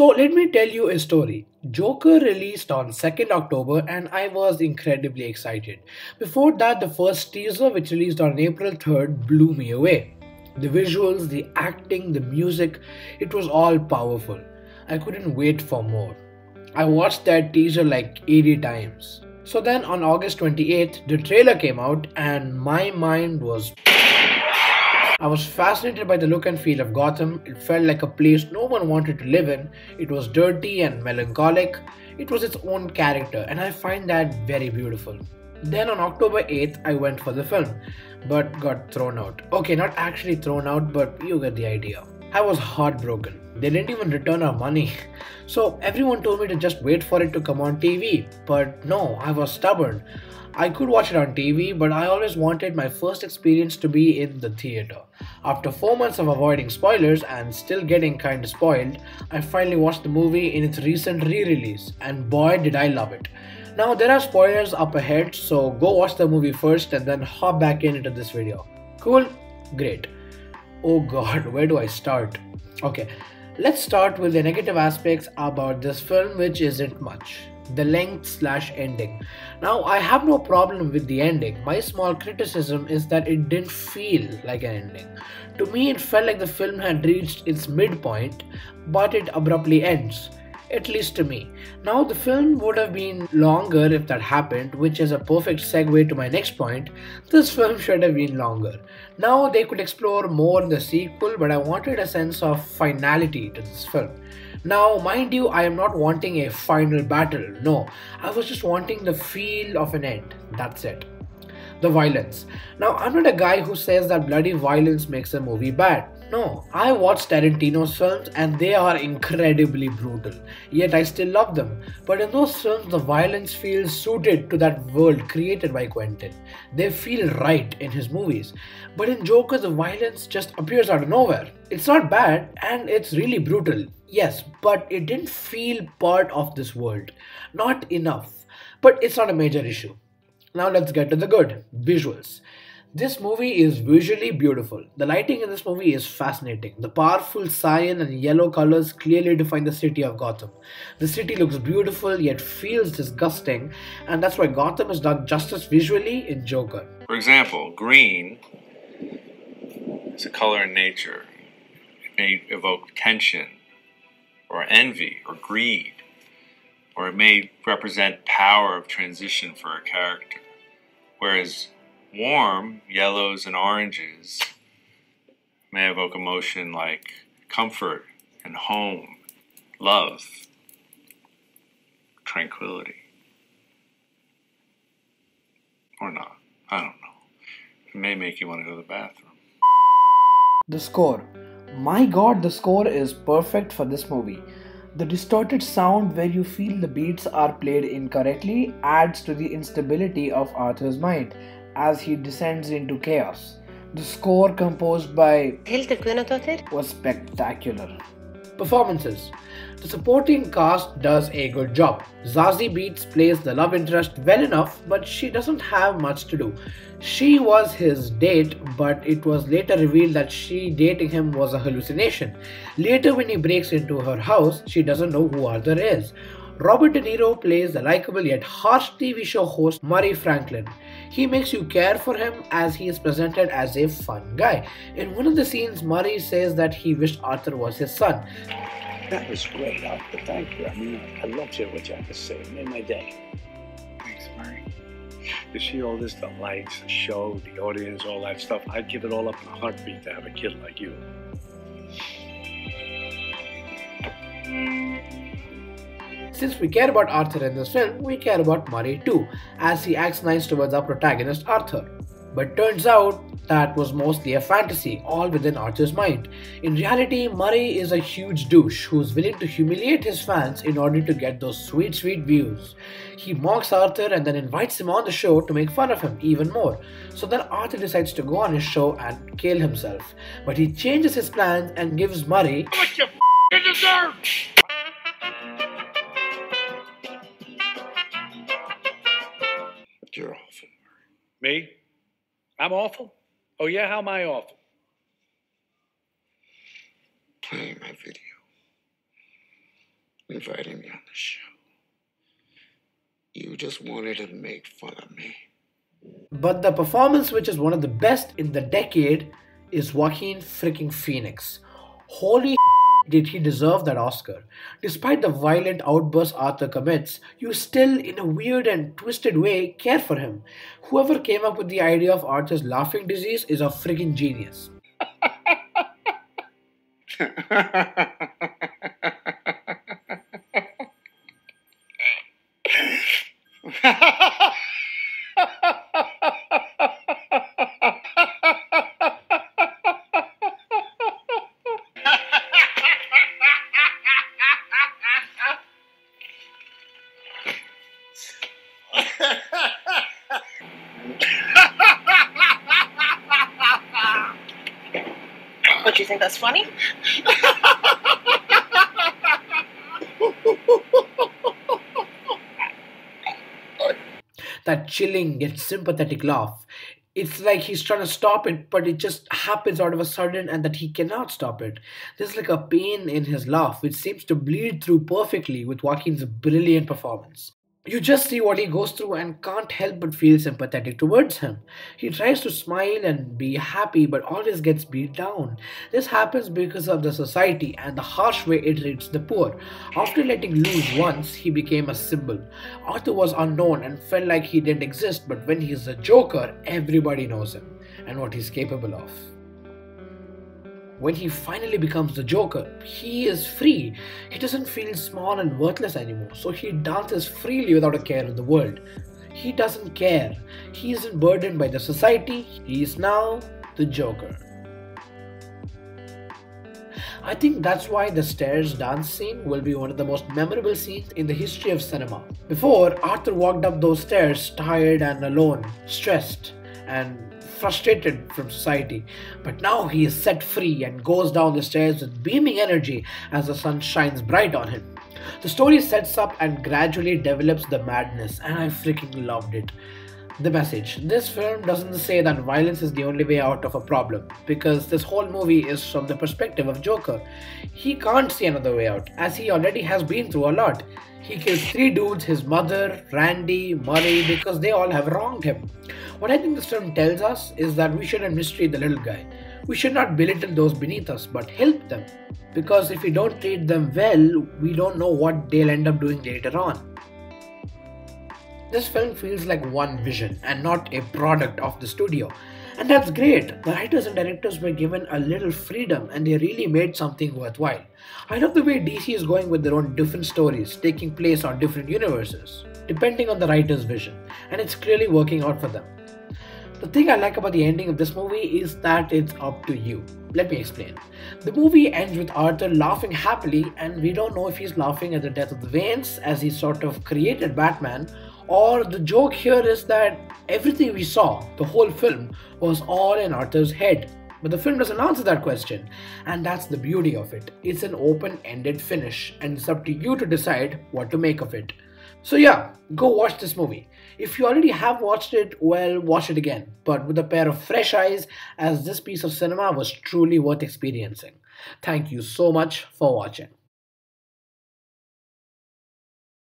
So let me tell you a story. Joker released on 2nd October and I was incredibly excited. Before that, the first teaser, which released on April 3rd, blew me away. The visuals, the acting, the music, it was all powerful. I couldn't wait for more. I watched that teaser like 80 times. So then on August 28th, the trailer came out and my mind was. I was fascinated by the look and feel of Gotham. It felt like a place no one wanted to live in. It was dirty and melancholic. It was its own character, and I find that very beautiful. Then on October 8th, I went for the film, but got thrown out. Okay, not actually thrown out, but you get the idea. I was heartbroken. They didn't even return our money. So everyone told me to just wait for it to come on TV. But no, I was stubborn. I could watch it on TV, but I always wanted my first experience to be in the theater. After 4 months of avoiding spoilers and still getting kinda spoiled, I finally watched the movie in its recent re release, and boy did I love it. Now, there are spoilers up ahead, so go watch the movie first and then hop back in into this video. Cool? Great. Oh god, where do I start? Okay, let's start with the negative aspects about this film, which isn't much. The length slash ending. Now, I have no problem with the ending. My small criticism is that it didn't feel like an ending. To me, it felt like the film had reached its midpoint, but it abruptly ends. At least to me. Now, the film would have been longer if that happened, which is a perfect segue to my next point. This film should have been longer. Now, they could explore more in the sequel, but I wanted a sense of finality to this film. Now, mind you, I am not wanting a final battle. No, I was just wanting the feel of an end. That's it. The violence. Now, I'm not a guy who says that bloody violence makes a movie bad. No, I watch Tarantino's films and they are incredibly brutal, yet I still love them. But in those films, the violence feels suited to that world created by Quentin. They feel right in his movies. But in Joker, the violence just appears out of nowhere. It's not bad and it's really brutal, yes, but it didn't feel part of this world. Not enough. But it's not a major issue. Now let's get to the good visuals. This movie is visually beautiful. The lighting in this movie is fascinating. The powerful cyan and yellow colors clearly define the city of Gotham. The city looks beautiful yet feels disgusting, and that's why Gotham is done justice visually in Joker. For example, green is a color in nature. It may evoke tension, or envy, or greed, or it may represent power of transition for a character. Whereas warm yellows and oranges may evoke emotion like comfort and home, love, tranquility. Or not. I don't know. It may make you want to go to the bathroom. The score. My god, the score is perfect for this movie. The distorted sound where you feel the beats are played incorrectly adds to the instability of Arthur's mind as he descends into chaos. The score composed by was spectacular. Performances. The supporting cast does a good job. Zazie Beetz plays the love interest well enough, but she doesn't have much to do. She was his date, but it was later revealed that she dating him was a hallucination. Later, when he breaks into her house, she doesn't know who Arthur is. Robert De Niro plays the likable yet harsh TV show host Murray Franklin. He makes you care for him as he is presented as a fun guy. In one of the scenes, Murray says that he wished Arthur was his son. That was great, Arthur. Thank you. I mean, I loved hearing what you had to say. It made my day. Thanks, Murray. You see all this, the lights, the show, the audience, all that stuff. I'd give it all up in a heartbeat to have a kid like you. Since we care about Arthur in this film, we care about Murray too, as he acts nice towards our protagonist Arthur. But turns out that was mostly a fantasy, all within Arthur's mind. In reality, Murray is a huge douche who's willing to humiliate his fans in order to get those sweet, sweet views. He mocks Arthur and then invites him on the show to make fun of him even more. So then Arthur decides to go on his show and kill himself. But he changes his plans and gives Murray What you deserve! You're awful. Me? I'm awful? Oh yeah, how am I awful? Playing my video. inviting me on the show. You just wanted to make fun of me. But the performance, which is one of the best in the decade, is Joaquin freaking Phoenix. Holy did he deserve that Oscar. Despite the violent outbursts Arthur commits, you still, in a weird and twisted way, care for him. Whoever came up with the idea of Arthur's laughing disease is a freaking genius. What, you think that's funny? That chilling yet sympathetic laugh. It's like he's trying to stop it, but it just happens out of a sudden and that he cannot stop it. There's like a pain in his laugh, which seems to bleed through perfectly with Joaquin's brilliant performance. You just see what he goes through and can't help but feel sympathetic towards him. He tries to smile and be happy but always gets beat down. This happens because of the society and the harsh way it treats the poor. After letting loose once, he became a symbol. Arthur was unknown and felt like he didn't exist, but when he's a Joker, everybody knows him and what he's capable of. When he finally becomes the Joker, he is free. He doesn't feel small and worthless anymore, so he dances freely without a care in the world. He doesn't care. He isn't burdened by the society. He is now the Joker. I think that's why the stairs dance scene will be one of the most memorable scenes in the history of cinema. Before, Arthur walked up those stairs tired and alone, stressed and frustrated from society, but now he is set free and goes down the stairs with beaming energy as the sun shines bright on him. The story sets up and gradually develops the madness, and I freaking loved it. The message. This film doesn't say that violence is the only way out of a problem, because this whole movie is from the perspective of Joker. He can't see another way out, as he already has been through a lot. He kills 3 dudes, his mother, Randy, Murray, because they all have wronged him. What I think this film tells us is that we shouldn't mistreat the little guy. We should not belittle those beneath us, but help them. Because if we don't treat them well, we don't know what they'll end up doing later on. This film feels like one vision and not a product of the studio. And that's great. The writers and directors were given a little freedom and they really made something worthwhile. I love the way DC is going with their own different stories, taking place on different universes, depending on the writer's vision, and it's clearly working out for them. The thing I like about the ending of this movie is that it's up to you. Let me explain. The movie ends with Arthur laughing happily, and we don't know if he's laughing at the death of the Waynes as he sort of created Batman, or the joke here is that everything we saw, the whole film, was all in Arthur's head. But the film doesn't answer that question, and that's the beauty of it. It's an open-ended finish, and it's up to you to decide what to make of it. So yeah, go watch this movie. If you already have watched it, well, watch it again, but with a pair of fresh eyes, as this piece of cinema was truly worth experiencing. Thank you so much for watching.